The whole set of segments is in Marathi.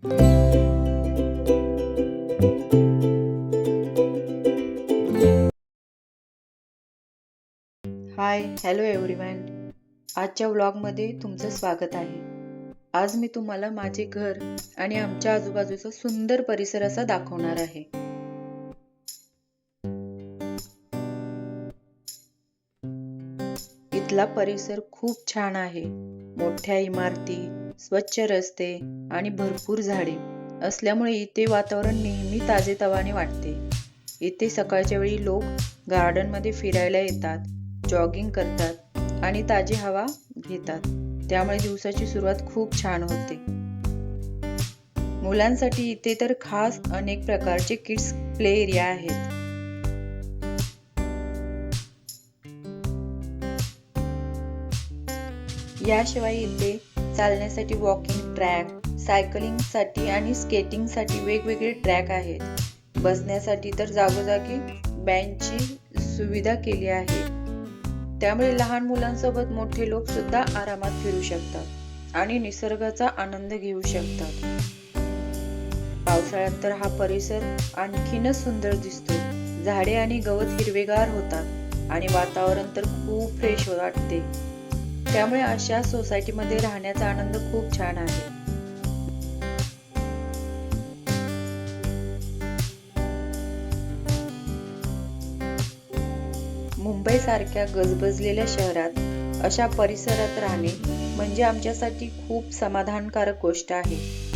Hi hello everyone. आजच्या व्लॉगमध्ये तुमचं स्वागत आहे. आज मी तुम्हाला माझे घर आणि आमच्या आजूबाजूचा सुंदर परिसर असा दाखवणार आहे. इथला परिसर खूप छान आहे. मोठ्या इमारती, स्वच्छ रस्ते आणि भरपूर झाडे असल्यामुळे इथे वातावरण नेहमी ताजेतवाने वाटते. इथे सकाळच्या वेळी लोक गार्डनमध्ये फिरायला येतात, जॉगिंग करतात आणि ताजी हवा घेतात. त्यामुळे दिवसाची सुरुवात खूप छान होते. मुलांसाठी इथे तर खास अनेक प्रकारचे किड्स प्ले एरिया आहेत. याशिवाय इथे चालण्यासाठी वॉकिंग ट्रॅक, सायकलिंगसाठी आणि स्केटिंगसाठी वेगवेगळे ट्रॅक आहेत. बसण्यासाठी तर जागोजागी बेंचची सुविधा केली आहे. त्यामुळे लहान मुलांसोबत मोठे लोक सुद्धा आरामात फिरू शकतात आणि निसर्गाचा आनंद घेऊ शकतात. पावसाळ्यात तर हा परिसर आणखीनच सुंदर दिसतो. झाडे आणि गवत हिरवेगार होतात आणि वातावरण तर खूप फ्रेश वाटते. त्यामुळे अशा सोसायटीमध्ये राहण्याचा आनंद खूप छान आहे. मुंबई सारख्या गजबजलेल्या शहरात अशा परिसरात राहणे म्हणजे आमच्यासाठी खूप समाधानकारक गोष्ट आहे.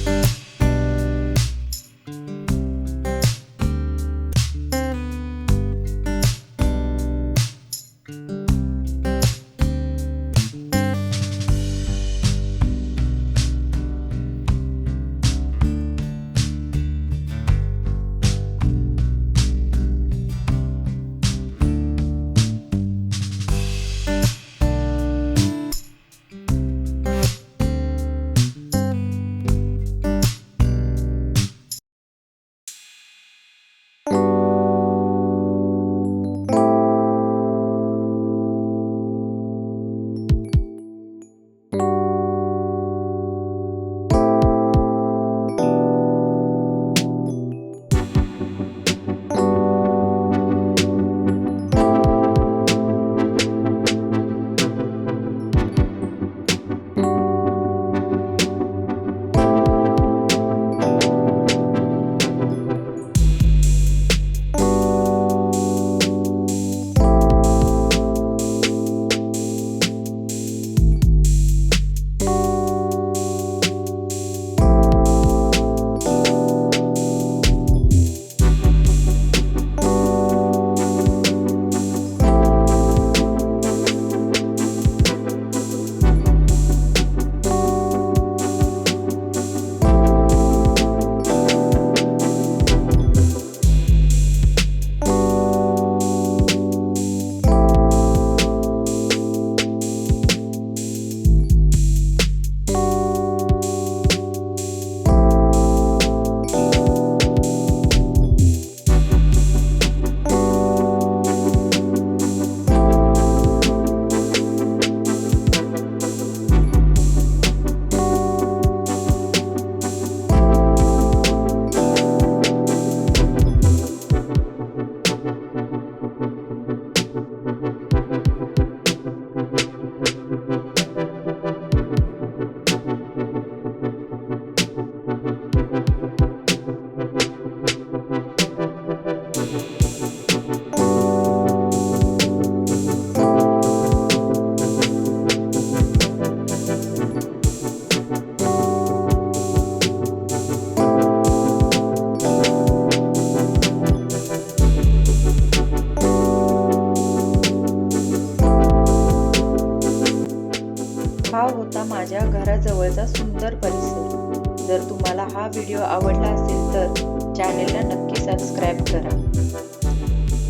हा होता माझ्या घराजवळचा सुंदर परिसर. जर तुम्हाला हा व्हिडिओ आवडला असेल तर चॅनेलला नक्की सबस्क्राईब करा.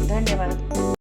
धन्यवाद.